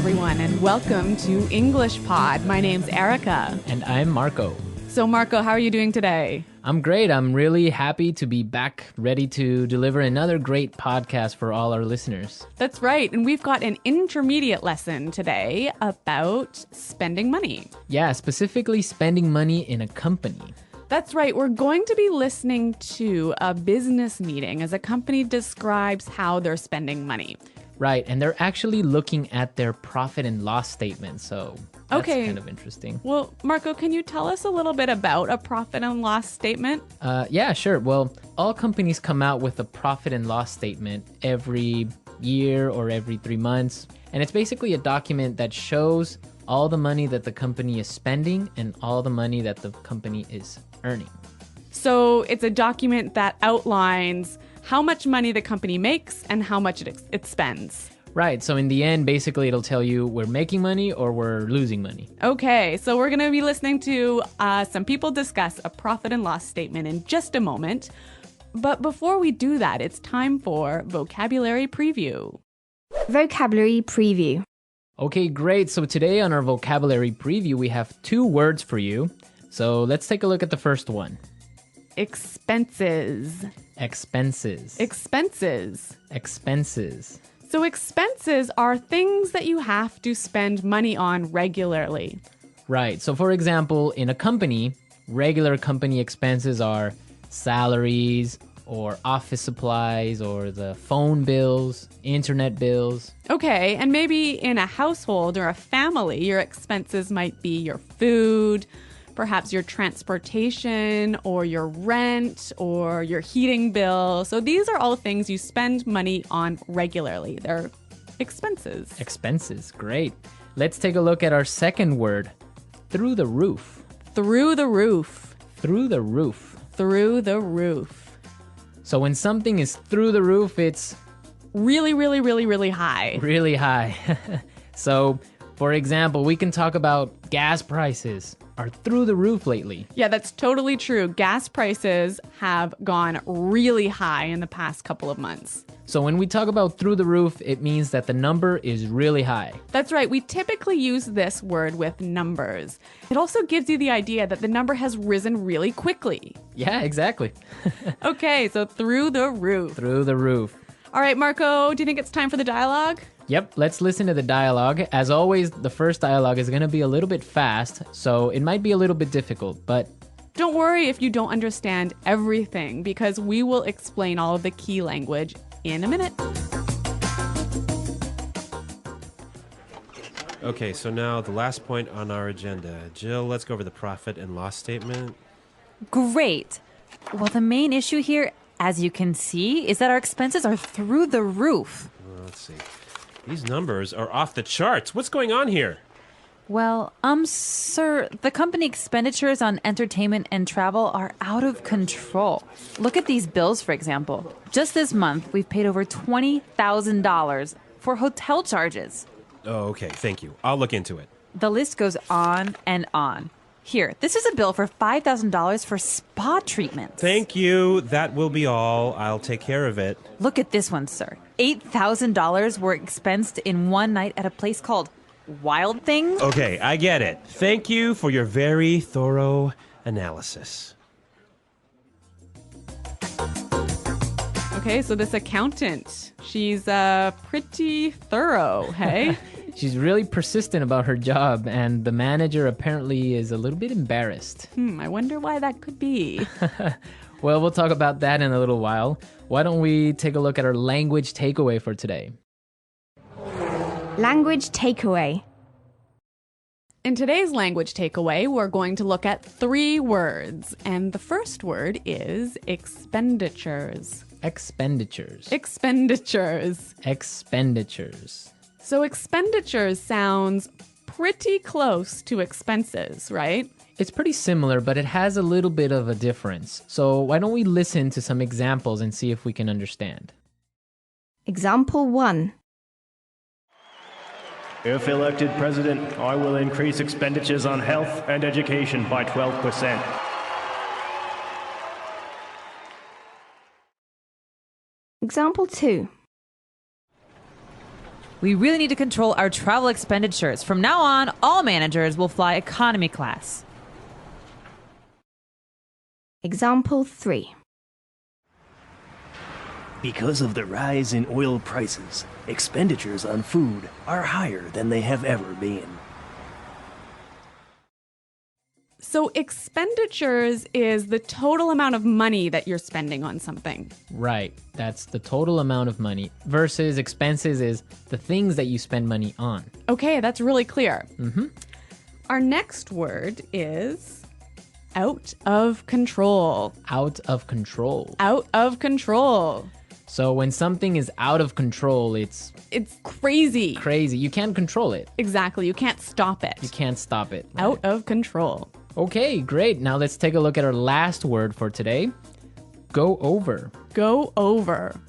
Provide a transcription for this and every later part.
everyone, and welcome to English Pod. My name's Erica. And I'm Marco. So, Marco, how are you doing today? I'm great. I'm really happy to be back, ready to deliver another great podcast for all our listeners. That's right. And we've got an intermediate lesson today about spending money. Yeah, specifically spending money in a company. That's right. We're going to be listening to a business meeting as a company describes how they're spending money. Right, and they're actually looking at their profit and loss statement, so that's kind of interesting. Well, Marco, can you tell us a little bit about a profit and loss statement? Yeah, sure. Well, all companies come out with a profit and loss statement every year or every 3 months, and it's basically a document that shows all the money that the company is spending and all the money that the company is earning. So it's a document that outlines how much money the company makes and how much it spends. Right. So in the end, basically, it'll tell you we're making money or we're losing money. Okay. So we're going to be listening to some people discuss a profit and loss statement in just a moment. But before we do that, it's time for vocabulary preview. Vocabulary preview. Okay, great. So today on our vocabulary preview, we have 2 words for you. So let's take a look at the first one. Expenses. Expenses. Expenses. Expenses. So expenses are things that you have to spend money on regularly. Right. So for example, in a company, regular company expenses are salaries or office supplies or the phone bills, internet bills. Okay, and maybe in a household or a family, your expenses might be your food, perhaps your transportation or your rent or your heating bill. So these are all things you spend money on regularly. They're expenses. Expenses, great. Let's take a look at our second word, through the roof. Through the roof. Through the roof. Through the roof. So when something is through the roof, it's really, really, really, really high. Really high. So, for example, we can talk about gas prices are through the roof lately. Yeah, that's totally true. Gas prices have gone really high in the past couple of months. So when we talk about through the roof, it means that the number is really high. That's right. We typically use this word with numbers. It also gives you the idea that the number has risen really quickly. Yeah, exactly. Okay, so through the roof. Through the roof. All right, Marco, do you think it's time for the dialogue? Yep, let's listen to the dialogue. As always, the first dialogue is going to be a little bit fast, so it might be a little bit difficult, but don't worry if you don't understand everything, because we will explain all of the key language in a minute. Okay, so now the last point on our agenda. Jill, let's go over the profit and loss statement. Great. Well, the main issue here, as you can see, is that our expenses are through the roof. Let's see. These numbers are off the charts. What's going on here? Well, sir, the company expenditures on entertainment and travel are out of control. Look at these bills, for example. Just this month, we've paid over $20,000 for hotel charges. Oh, okay. Thank you. I'll look into it. The list goes on and on. Here, this is a bill for $5,000 for spa treatments. Thank you. That will be all. I'll take care of it. Look at this one, sir. $8,000 were expensed in one night at a place called Wild Things. Okay, I get it. Thank you for your very thorough analysis. Okay, so this accountant, she's pretty thorough, hey? she's really persistent about her job, and the manager apparently is a little bit embarrassed. I wonder why that could be. Well, we'll talk about that in a little while. Why don't we take a look at our language takeaway for today? Language takeaway. In today's language takeaway, we're going to look at 3 words. And the first word is expenditures. Expenditures. Expenditures. Expenditures. So expenditures sounds pretty close to expenses, right? It's pretty similar, but it has a little bit of a difference. So why don't we listen to some examples and see if we can understand? Example 1. If elected president, I will increase expenditures on health and education by 12%. Example 2. We really need to control our travel expenditures. From now on, all managers will fly economy class. Example 3. Because of the rise in oil prices, expenditures on food are higher than they have ever been. So expenditures is the total amount of money that you're spending on something. Right. That's the total amount of money versus expenses is the things that you spend money on. Okay, that's really clear. Our next word is out of control. Out of control. Out of control. So when something is out of control, it's It's crazy. crazy. You can't control it. Exactly. You can't stop it. You can't stop it. Out of control. Okay, great. Now let's take a look at our last word for today. Go over. Go over.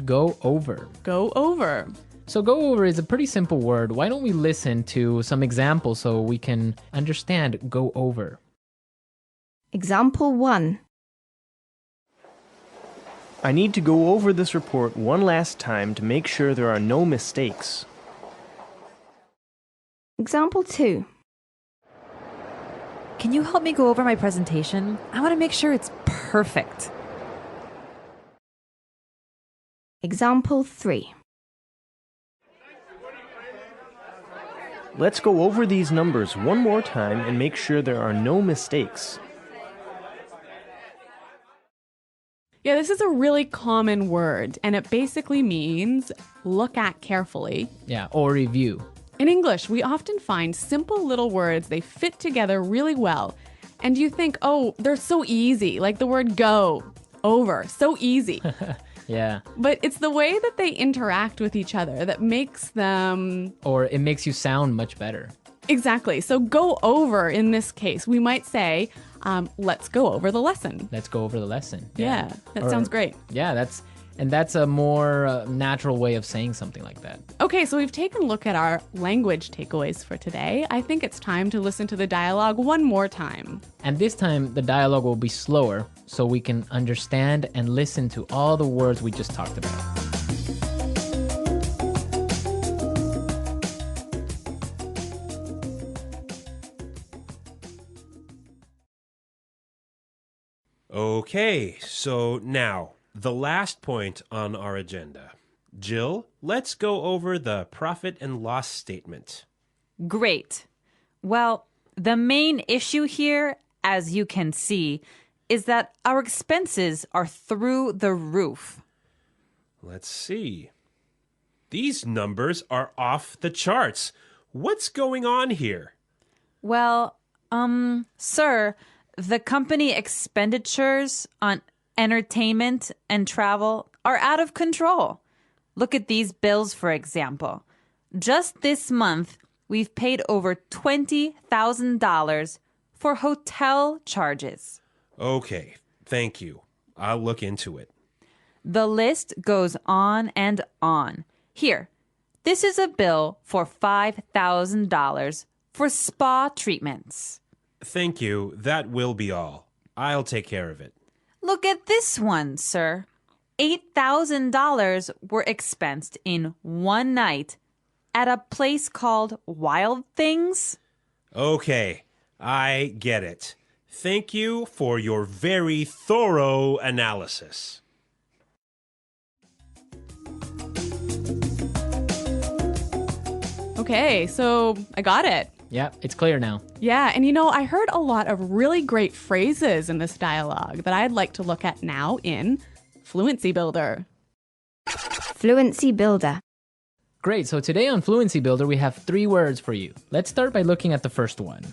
Go over. Go over. So go over is a pretty simple word. Why don't we listen to some examples so we can understand go over? Example 1. I need to go over this report one last time to make sure there are no mistakes. Example 2. Can you help me go over my presentation? I want to make sure it's perfect. Example 3. Let's go over these numbers one more time and make sure there are no mistakes. Yeah, this is a really common word, and it basically means look at carefully. Yeah, or review. In English, we often find simple little words, they fit together really well. And you think, oh, they're so easy, like the word go, over, so easy. Yeah. But it's the way that they interact with each other that makes them... Or it makes you sound much better. Exactly. So go over in this case, we might say, let's go over the lesson. Let's go over the lesson. Yeah, that Or- sounds great. Yeah, that's a more natural way of saying something like that. Okay, so we've taken a look at our language takeaways for today. I think it's time to listen to the dialogue one more time. And this time the dialogue will be slower so we can understand and listen to all the words we just talked about. Okay, so now, the last point on our agenda. Jill, let's go over the profit and loss statement. Great. Well, the main issue here, as you can see, is that our expenses are through the roof. Let's see. These numbers are off the charts. What's going on here? Well, sir, the company expenditures on entertainment and travel are out of control. Look at these bills, for example. Just this month, we've paid over $20,000 for hotel charges. Okay, thank you. I'll look into it. The list goes on and on. Here, this is a bill for $5,000 for spa treatments. Thank you. That will be all. I'll take care of it. Look at this one, sir. $8,000 were expensed in one night at a place called Wild Things. Okay, I get it. Thank you for your very thorough analysis. Okay, so I got it. Yeah, it's clear now. Yeah, and I heard a lot of really great phrases in this dialogue that I'd like to look at now in Fluency Builder. Fluency Builder. Great, so today on Fluency Builder we have 3 words for you. Let's start by looking at the first one.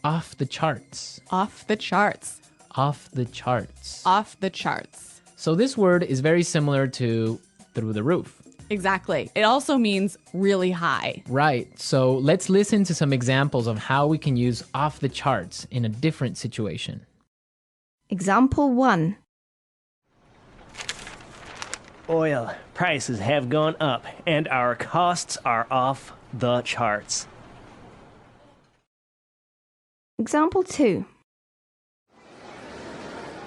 Off the charts. Off the charts. Off the charts. Off the charts. So this word is very similar to through the roof. Exactly. It also means really high. Right, so let's listen to some examples of how we can use off the charts in a different situation. Example 1. Oil prices have gone up and our costs are off the charts. Example 2.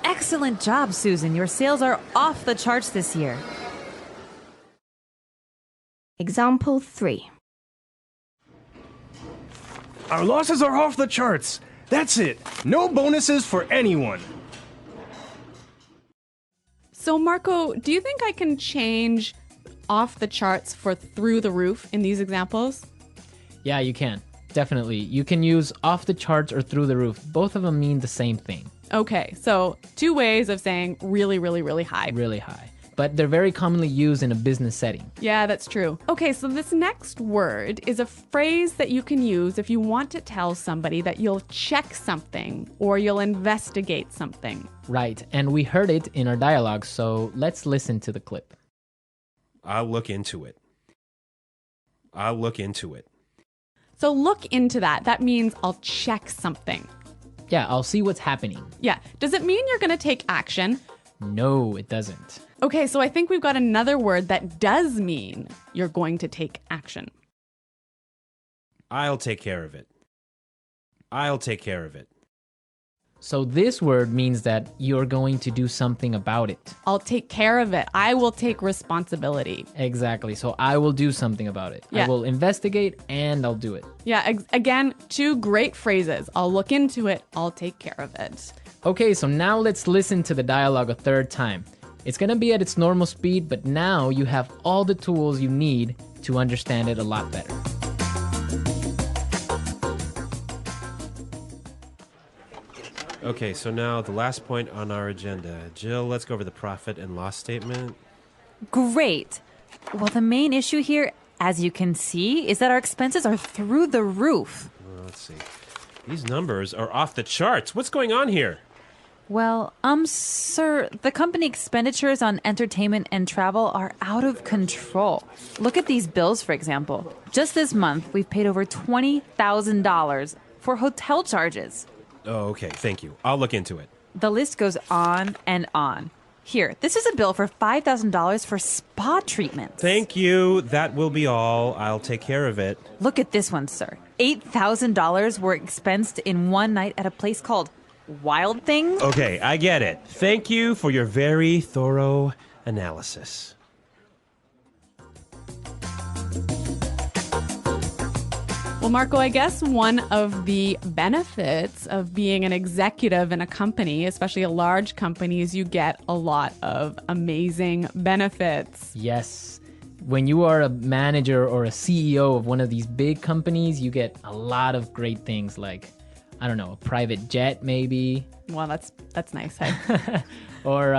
Excellent job, Susan. Your sales are off the charts this year. Example 3. Our losses are off the charts. That's it. No bonuses for anyone. So, Marco, do you think I can change off the charts for through the roof in these examples? Yeah, you can. Definitely. You can use off the charts or through the roof. Both of them mean the same thing. Okay, so two ways of saying really, really, really high. Really high. But they're very commonly used in a business setting. Yeah, that's true. Okay, so this next word is a phrase that you can use if you want to tell somebody that you'll check something or you'll investigate something. Right, and we heard it in our dialogue, so let's listen to the clip. I'll look into it. I'll look into it. So look into that. That means I'll check something. Yeah, I'll see what's happening. Yeah. Does it mean you're going to take action? No, it doesn't. Okay, so I think we've got another word that does mean you're going to take action. I'll take care of it. I'll take care of it. So this word means that you're going to do something about it. I'll take care of it. I will take responsibility. Exactly. So I will do something about it. Yeah. I will investigate and I'll do it. Yeah, again, two great phrases. I'll look into it. I'll take care of it. Okay, so now let's listen to the dialogue a third time. It's going to be at its normal speed, but now you have all the tools you need to understand it a lot better. Okay, so now the last point on our agenda. Jill, let's go over the profit and loss statement. Great. Well, the main issue here, as you can see, is that our expenses are through the roof. Well, let's see. These numbers are off the charts. What's going on here? Well, sir, the company expenditures on entertainment and travel are out of control. Look at these bills, for example. Just this month, we've paid over $20,000 for hotel charges. Oh, okay. Thank you. I'll look into it. The list goes on and on. Here, this is a bill for $5,000 for spa treatments. Thank you. That will be all. I'll take care of it. Look at this one, sir. $8,000 were expensed in one night at a place called Wild Things. Okay, I get it. Thank you for your very thorough analysis. Well, Marco, I guess one of the benefits of being an executive in a company, especially a large company, is you get a lot of amazing benefits. Yes. When you are a manager or a CEO of one of these big companies, you get a lot of great things like, I don't know, a private jet maybe. Well, that's nice. Hey? Or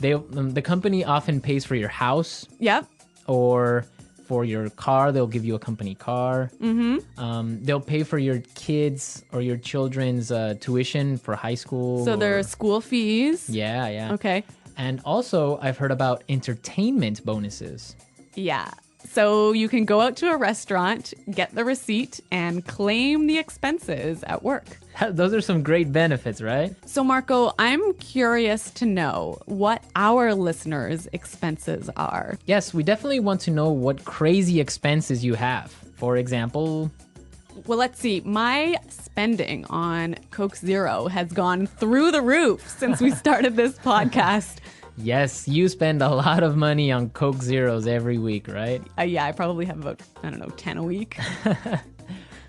the company often pays for your house. Yep. Or for your car, they'll give you a company car. Mm-hmm. They'll pay for your kids or your children's tuition for high school. So there are school fees. Yeah, yeah. Okay. And also, I've heard about entertainment bonuses. Yeah. So you can go out to a restaurant, get the receipt, and claim the expenses at work. Those are some great benefits, right? So, Marco, I'm curious to know what our listeners' expenses are. Yes, we definitely want to know what crazy expenses you have. For example, Well, let's see. My spending on Coke Zero has gone through the roof since we started this podcast. yes, you spend a lot of money on Coke Zeros every week, right? Yeah, I probably have about, 10 a week.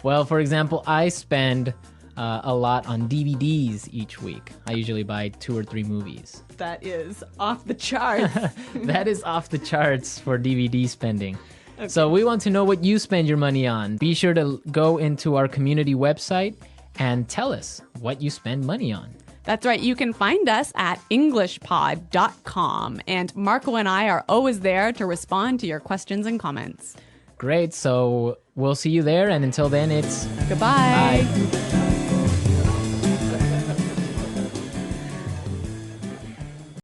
Well, for example, I spend a lot on DVDs each week. I usually buy 2 or 3 movies. That is off the charts. That is off the charts for DVD spending. Okay. So we want to know what you spend your money on. Be sure to go into our community website and tell us what you spend money on. That's right. You can find us at englishpod.com. And Marco and I are always there to respond to your questions and comments. Great. So we'll see you there. And until then, it's Goodbye. bye.